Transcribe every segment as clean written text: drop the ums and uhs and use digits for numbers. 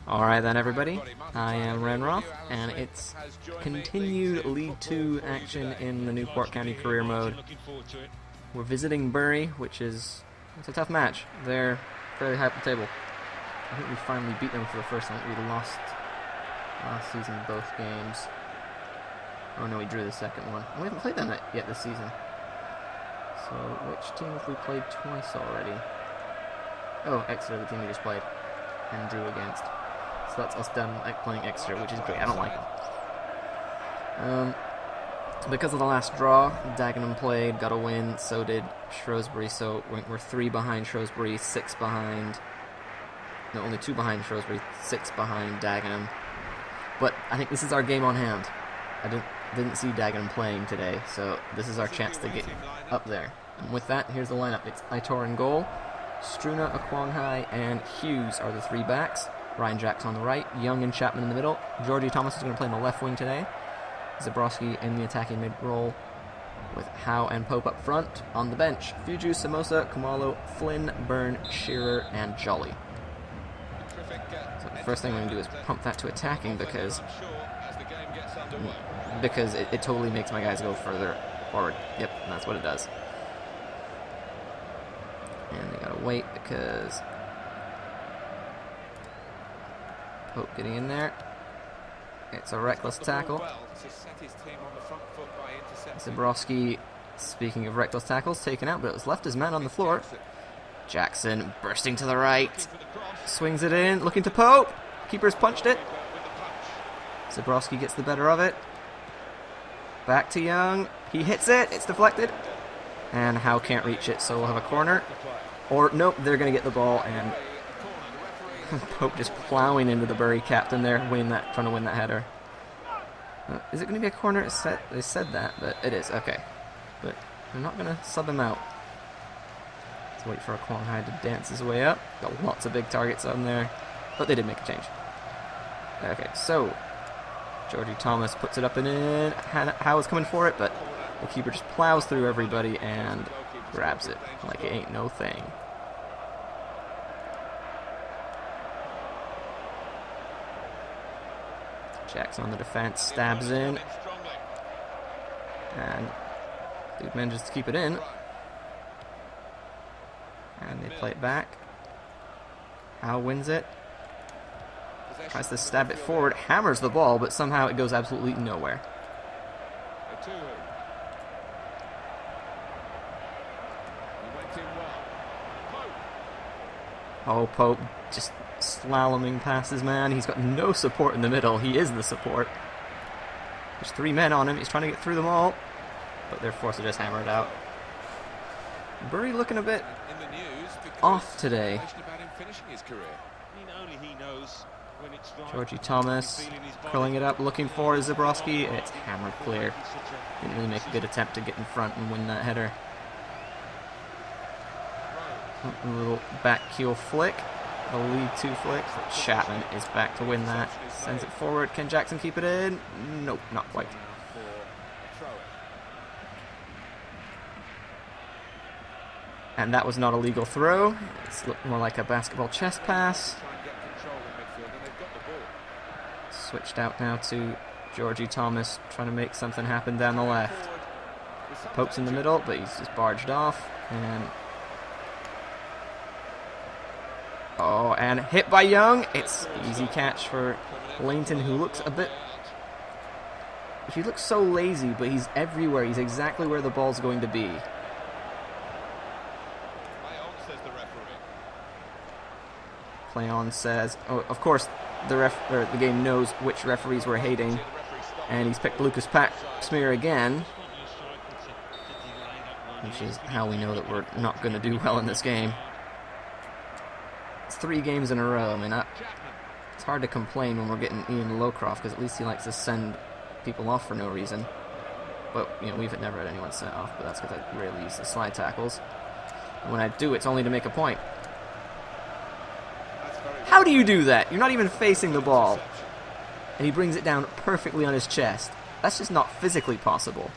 Alright then everybody, I am Renroth, and it's continued League 2 action in the Newport County Career Mode. We're visiting Bury, which is it's a tough match. They're fairly high up the table. I think we finally beat them for the first time. We lost last season both games. Oh no, we drew the second one. We haven't played them yet this season. So, which team have we played twice already? Oh, Exeter, the team we just played and drew against. So that's us done playing Exeter, which is great. I don't like them. Because of the last draw, Dagenham played, got a win, so did Shrewsbury, so we're 3 behind Shrewsbury, 6 behind... No, only 2 behind Shrewsbury, 6 behind Dagenham. But I think this is our game on hand. I didn't see Dagenham playing today, so this is our chance to get up there. And with that, here's the lineup. It's Aitor in goal, Struna, Akwonghai, and Hughes are the 3 backs. Ryan Jackson on the right, Young and Chapman in the middle. Georgie Thomas is going to play on the left wing today. Zabrowski in the attacking mid-role with Howe and Pope up front. On the bench, Fuju, Samosa, Kumalo, Flynn, Byrne, Shearer, and Jolly. So the first thing we're going to do is pump that to attacking because it totally makes my guys go further forward. Yep, that's what it does. And they got to wait because... Pope getting in there. It's a reckless tackle. Zabrowski, speaking of reckless tackles, taken out, but it was left his man on the floor. Jackson bursting to the right. Swings it in, looking to Pope. Keeper's punched it. Zabrowski gets the better of it. Back to Young. He hits it. It's deflected. And Howe can't reach it, so we'll have a corner. Or, nope, they're going to get the ball, and Pope just plowing into the Bury captain there, trying to win that header. Is it going to be a corner? They said that, but it is. Okay. But they're not going to sub him out. Let's wait for Akwonghai to dance his way up. Got lots of big targets on there. But they did make a change. Okay, so Georgie Thomas puts it up and in. Howe is coming for it, but the keeper just plows through everybody and grabs it like it ain't no thing. Jackson on the defense, stabs in, and dude manages to keep it in, and they play it back. Howe wins it, tries to stab it forward, hammers the ball, but somehow it goes absolutely nowhere. Oh, Pope just slaloming past his man. He's got no support in the middle. He is the support. There's 3 men on him. He's trying to get through them all, but they're forced to just hammer it out. Bury looking a bit off today. Georgie Thomas curling it up, looking for Zabrowski. It's hammered clear. Didn't really make a good attempt to get in front and win that header. A little back heel flick. The lead 2 flick. Chapman is back to win that. Sends it forward. Can Jackson keep it in? Nope, not quite. And that was not a legal throw. It's looked more like a basketball chest pass. Switched out now to Georgie Thomas, trying to make something happen down the left. Pope's in the middle, but he's just barged off. And hit by Young. It's easy catch for Langton, who looks a bit... He looks so lazy, but he's everywhere. He's exactly where the ball's going to be. Play on says... Oh, of course, the game knows which referees we're hating. And he's picked Lucas Smear again. Which is how we know that we're not going to do well in this game. It's 3 games in a row. I mean, it's hard to complain when we're getting Ian Lowcroft, because at least he likes to send people off for no reason. But, you know, we've never had anyone sent off, but that's because I rarely use the slide tackles. And when I do, it's only to make a point. How do you do that? You're not even facing the ball. And he brings it down perfectly on his chest. That's just not physically possible.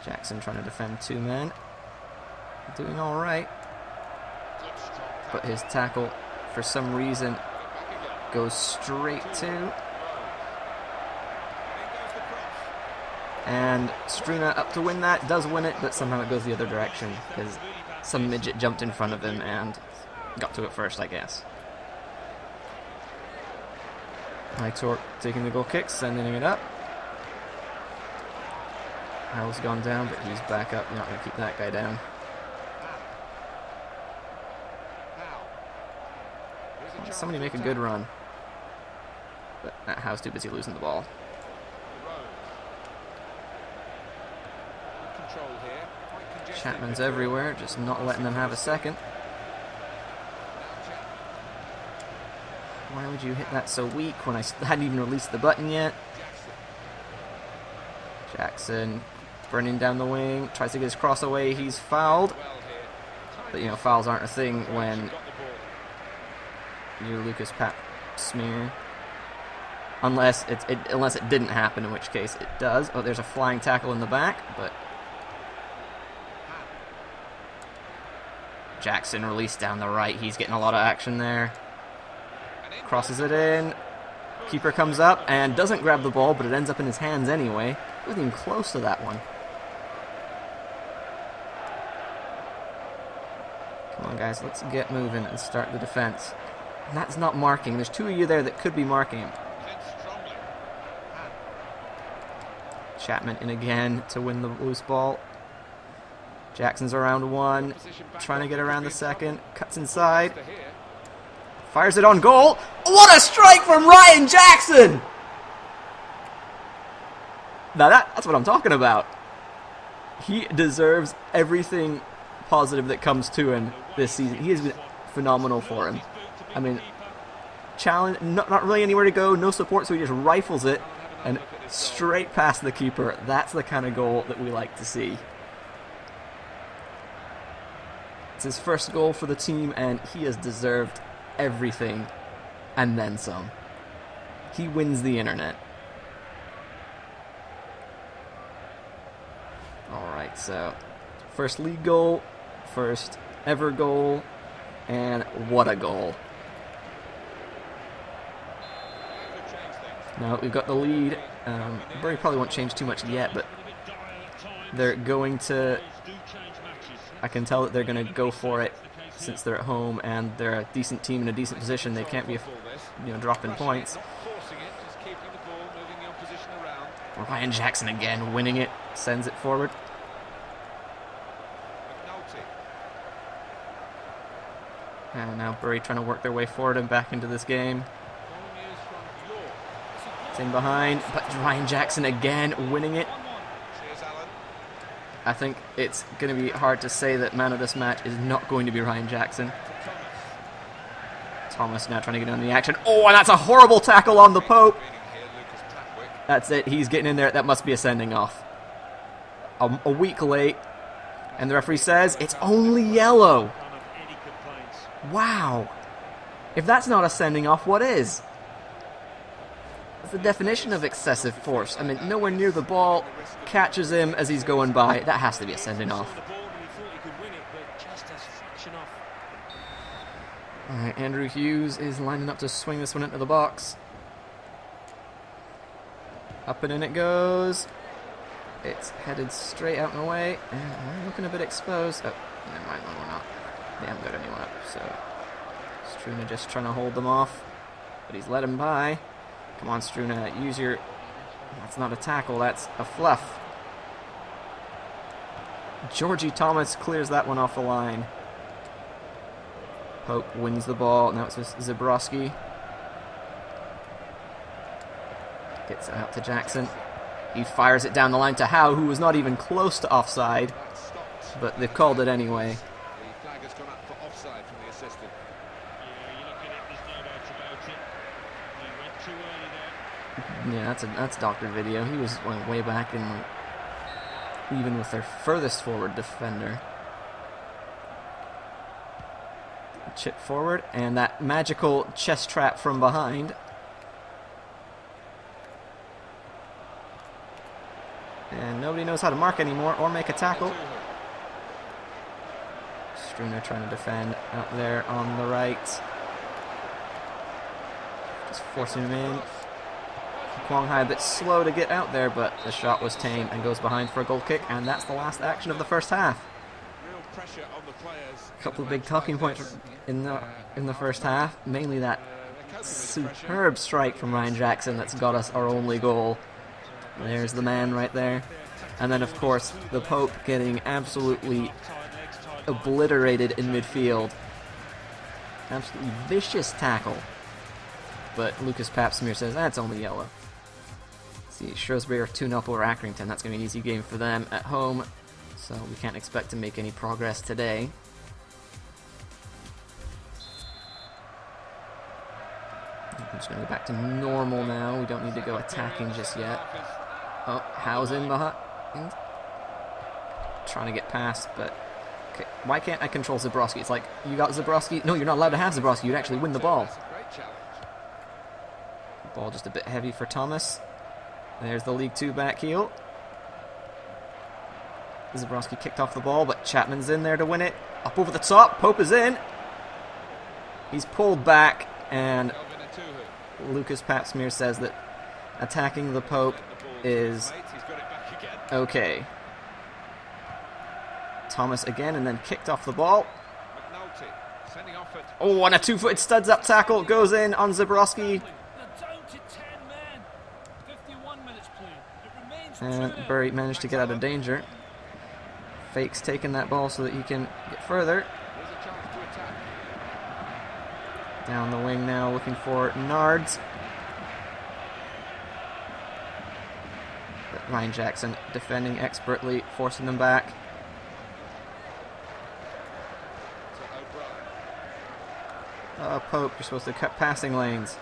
Jackson trying to defend 2 men. doing all right. But his tackle, for some reason, goes straight to. And Struna up to win that, does win it, but somehow it goes the other direction because some midget jumped in front of him and got to it first, I guess. Torque taking the goal kick, sending it up. Howell's gone down, but he's back up. You're not going to keep that guy down. Somebody make a good run. But Howe's too busy losing the ball. Chapman's everywhere, just not letting them have a second. Why would you hit that so weak when I hadn't even released the button yet? Jackson burning down the wing, tries to get his cross away, he's fouled. But, you know, fouls aren't a thing when you're Lucas Pap Smear. Unless it didn't happen, in which case it does. Oh, there's a flying tackle in the back, but Jackson released down the right. He's getting a lot of action there. Crosses it in. Keeper comes up and doesn't grab the ball, but it ends up in his hands anyway. Wasn't even close to that one. Come on, guys, let's get moving and start the defense. And that's not marking. There's two of you there that could be marking him. Chapman in again to win the loose ball. Jackson's around one, trying to get around the second. Cuts inside. Fires it on goal. What a strike from Ryan Jackson! Now that's what I'm talking about. He deserves everything positive that comes to him this season. He has been phenomenal for him. I mean, challenge, not really anywhere to go, no support, so he just rifles it and straight past the keeper. That's the kind of goal that we like to see. It's his first goal for the team, and he has deserved everything and then some. He wins the internet. Alright, so first league goal, first ever goal, and what a goal. Now we've got the lead. Bury probably won't change too much yet, but they're going to... I can tell that they're going to go for it since they're at home and they're a decent team in a decent position. They can't be, dropping points. Ryan Jackson again winning it, sends it forward. And now Bury trying to work their way forward and back into this game. It's in behind, but Ryan Jackson again winning it. I think it's going to be hard to say that man of this match is not going to be Ryan Jackson. Thomas now trying to get in the action. Oh, and that's a horrible tackle on the Pope. That's it. He's getting in there. That must be a sending off. A week late. And the referee says it's only yellow. Wow. If that's not a sending off, what is? It's the definition of excessive force. I mean, nowhere near the ball, catches him as he's going by. That has to be a sending off. Alright, Andrew Hughes is lining up to swing this one into the box. Up and in it goes. It's headed straight out and away. And we're looking a bit exposed. Oh, never mind, we're not. They haven't got anyone up, so Struna just trying to hold them off. But he's let him by. Come on, Struna, use your... That's not a tackle, that's a fluff. Georgie Thomas clears that one off the line. Pope wins the ball. Now it's Zabrowski. Gets it out to Jackson. He fires it down the line to Howe, who was not even close to offside. But they've called it anyway. The flag has gone up for offside from the assistant. Yeah, that's doctored video. He was way back in, like, even with their furthest forward defender. Chip forward, and that magical chest trap from behind. And nobody knows how to mark anymore or make a tackle. Struner trying to defend out there on the right. Just forcing him in. Kwang Hai a bit slow to get out there, but the shot was tame and goes behind for a goal kick, and that's the last action of the first half. A couple of big talking points in the first half, mainly that superb strike from Ryan Jackson that's got us our only goal. There's the man right there. And then, of course, the Pope getting absolutely obliterated in midfield. Absolutely vicious tackle. But Lucas Papsmere says, that's only yellow. See, Shrewsbury are 2-0 over Accrington. That's going to be an easy game for them at home. So we can't expect to make any progress today. I'm just going to go back to normal now. We don't need to go attacking just yet. Oh, Howe's in behind. Trying to get past, but... Okay. Why can't I control Zabrowski? It's like, you got Zabrowski. No, you're not allowed to have Zabrowski. You'd actually win the ball. Ball just a bit heavy for Thomas. There's the League 2 back heel. Zabrowski kicked off the ball, but Chapman's in there to win it. Up over the top. Pope is in. He's pulled back, and Lucas Papsmere says that attacking the Pope is okay. Thomas again, and then kicked off the ball. Oh, and a two-footed studs up tackle goes in on Zabrowski. And Bury managed to get out of danger. Fake's taking that ball so that he can get further. Down the wing now, looking for Nards. But Ryan Jackson defending expertly, forcing them back. Pope, you're supposed to cut passing lanes.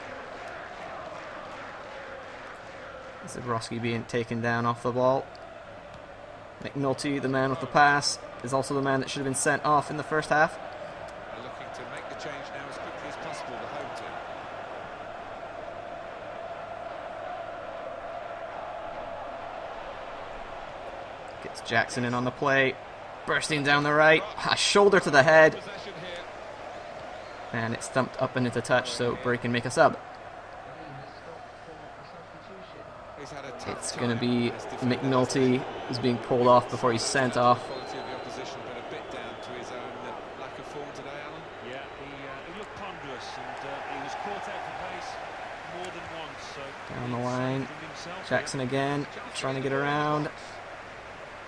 Zabrowski being taken down off the ball. McNulty, the man with the pass, is also the man that should have been sent off in the first half. They're looking to make the change now as quickly as possible, the home team. Gets Jackson in on the play. Bursting down the right. A shoulder to the head. And it's thumped up and into touch, so Bury can make a sub. It's going to be McNulty who's being pulled off before he's sent off. Down the line. Jackson again, trying to get around.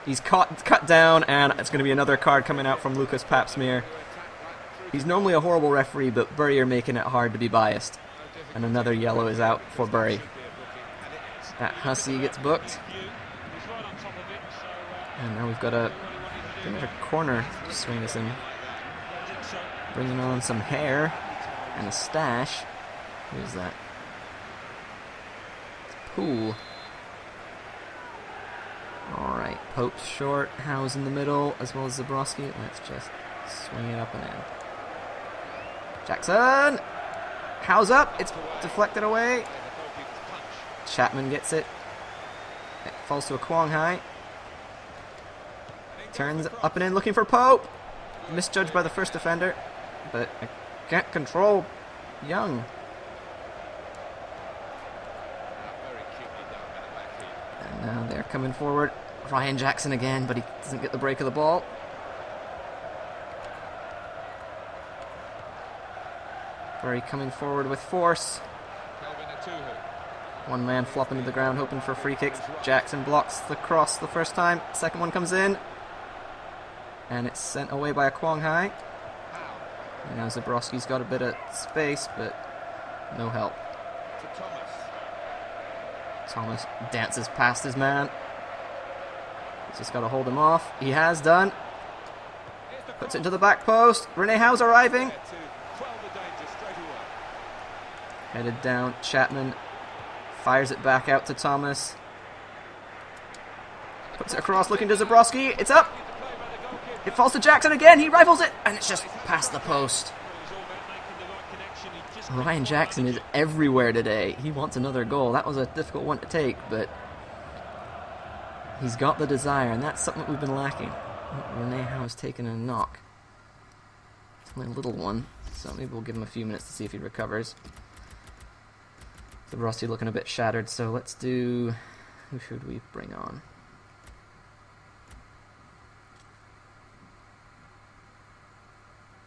He's cut down, and it's going to be another card coming out from Lucas Papsmere. He's normally a horrible referee, but Bury are making it hard to be biased. And another yellow is out for Bury. That Hussey gets booked. And now we've got another corner to swing us in. Bringing on some hair and a stash. Who's that? It's Poole. Alright, Pope's short. Howe's in the middle, as well as Zabrowski. Let's just swing it up and in. Jackson! Howe's up. It's deflected away. Chapman gets it. It falls to a Kwang Hai. Turns up and in looking for Pope. Misjudged by the first defender. But I can't control Young. And now they're coming forward. Ryan Jackson again, but he doesn't get the break of the ball. Bury coming forward with force. One man flopping to the ground, hoping for free kicks. Jackson blocks the cross the first time. Second one comes in. And it's sent away by a Kwang Hai. And now Zabrowski's got a bit of space, but no help. Thomas dances past his man. He's just got to hold him off. He has done. Puts it into the back post. Rene Howe's arriving. Headed down. Chapman fires it back out to Thomas. Puts it across, looking to Zabrowski. It's up. It falls to Jackson again. He rifles it, and it's just past the post. Ryan Jackson is everywhere today. He wants another goal. That was a difficult one to take, but he's got the desire, and that's something that we've been lacking. Rene Howe's taken a knock. definitely a little one, so maybe we'll give him a few minutes to see if he recovers. Zabrowski looking a bit shattered, so let's do... Who should we bring on?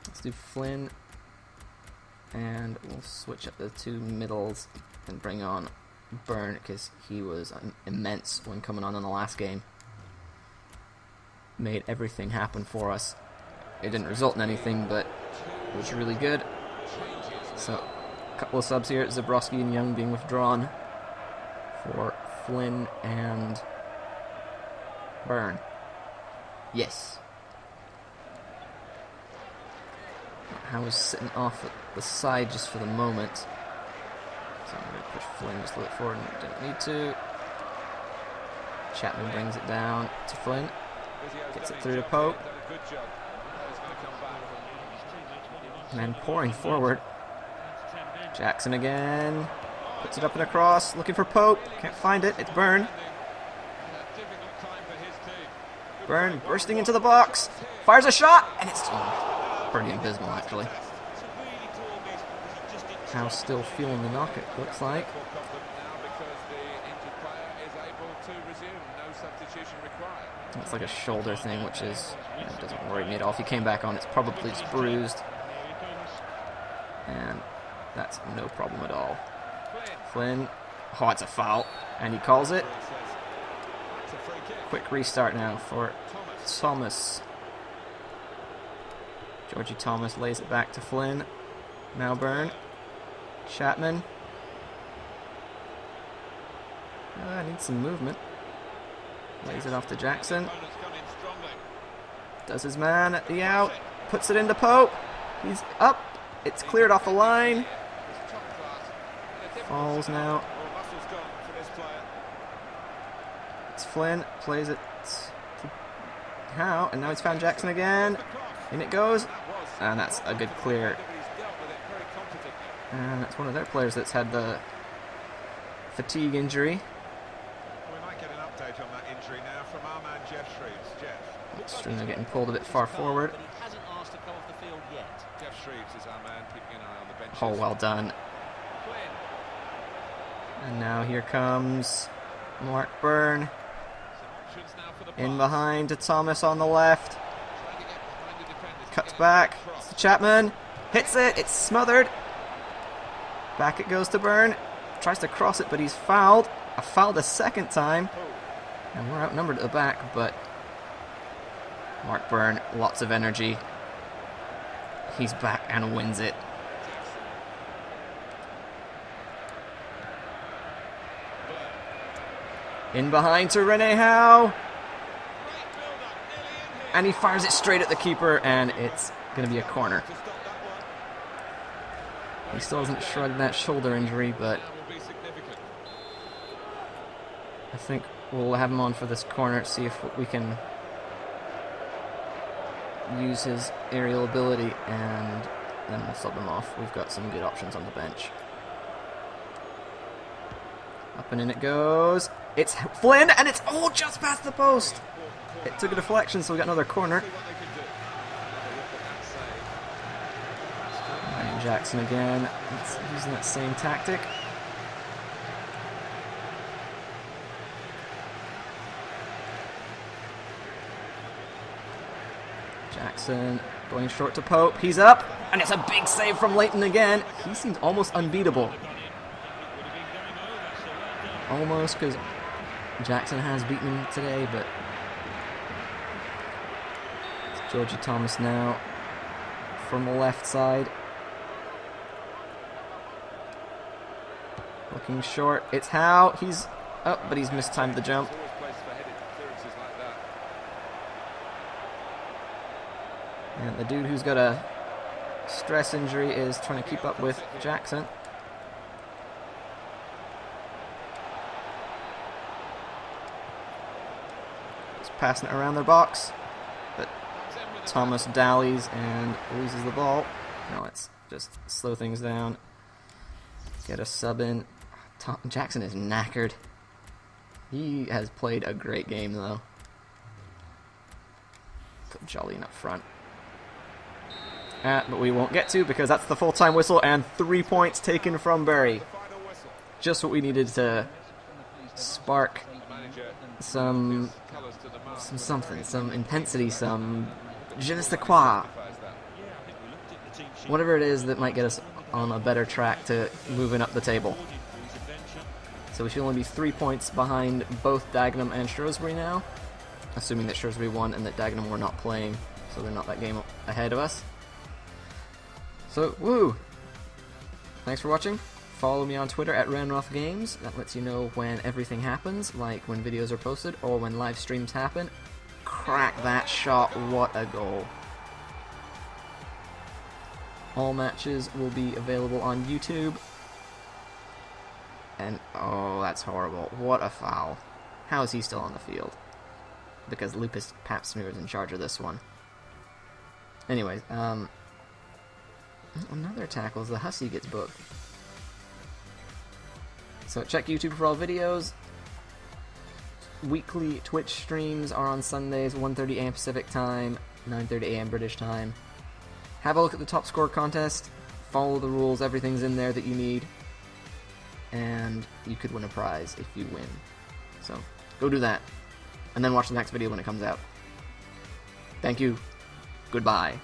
Let's do Flynn, and we'll switch up the two middles and bring on Byrne, because he was immense when coming on in the last game. Made everything happen for us. It didn't result in anything, but it was really good. So, a couple of subs here. Zabrowski and Young being withdrawn for Flynn and Byrne. Yes. Howe was sitting off at the side just for the moment. So I'm going to push Flynn just a little forward and didn't need to. Chapman brings it down to Flynn. Gets it through to Pope. And then pouring forward. Jackson again. Puts it up and across. Looking for Pope. Can't find it. It's Byrne. Byrne bursting into the box. Fires a shot. And it's pretty abysmal, actually. Now still feeling the knock, it looks like. It's like a shoulder thing, which is, doesn't worry me at all. If he came back on, it's probably just bruised. And that's no problem at all. Flynn. Oh, it's a foul. And he calls it. Quick restart now for Thomas. Georgie Thomas lays it back to Flynn. Now Byrne. Chapman. Needs some movement. Lays it off to Jackson. Does his man at the out. Puts it into Pope. He's up. It's cleared off the line. Falls now. It's Flynn. Plays it to Howe. And now he's found Jackson again. In it goes. And that's a good clear. And that's one of their players that's had the fatigue injury. We might get an update on that injury now from our man Jeff Shreves. Jeff. Stringer getting pulled a bit far forward. Jeff Shreves is our man, keeping an eye on the benches. Oh, well done. And now here comes Mark Byrne. In behind to Thomas on the left. Cuts back. It's to Chapman. Hits it. It's smothered. Back it goes to Byrne. Tries to cross it, but he's fouled. Fouled a second time. And we're outnumbered at the back, but Mark Byrne, lots of energy. He's back and wins it. In behind to Rene Howe. And he fires it straight at the keeper, and it's going to be a corner. He still hasn't shrugged that shoulder injury, but I think we'll have him on for this corner, see if we can use his aerial ability, and then we'll sub him off. We've got some good options on the bench. Up and in it goes. It's Flynn, and it's just past the post. It took a deflection, so we got another corner. Ryan Jackson again. It's using that same tactic. Jackson going short to Pope. He's up, and it's a big save from Leighton again. He seems almost unbeatable. Almost, because Jackson has beaten him today, but it's Georgie Thomas now from the left side. Looking short. It's Howe. He's up, but he's mistimed the jump. And the dude who's got a stress injury is trying to keep up with Jackson. Just passing it around their box, but Thomas dallies and loses the ball. Now let's just slow things down. Get a sub in. Jackson is knackered. He has played a great game, though. Put Jolly up front. But we won't get to because that's the full-time whistle and 3 points taken from Bury. Just what we needed to spark some intensity, some je ne sais quoi. Whatever it is that might get us on a better track to moving up the table. So we should only be 3 points behind both Dagenham and Shrewsbury now, assuming that Shrewsbury won and that Dagenham were not playing, so they're not that game ahead of us. So, woo! Thanks for watching. Follow me on Twitter at RenRothGames. That lets you know when everything happens, like when videos are posted or when live streams happen. Crack that shot, what a goal. All matches will be available on YouTube. And, oh, that's horrible. What a foul. How is he still on the field? Because Lucas Papsmear is in charge of this one. Anyways, another tackle as the Hussey gets booked. So check YouTube for all videos. Weekly Twitch streams are on Sundays, 1:30 a.m. Pacific time, 9:30 a.m. British time. Have a look at the top score contest. Follow the rules, everything's in there that you need. And you could win a prize if you win. So, go do that. And then watch the next video when it comes out. Thank you. Goodbye.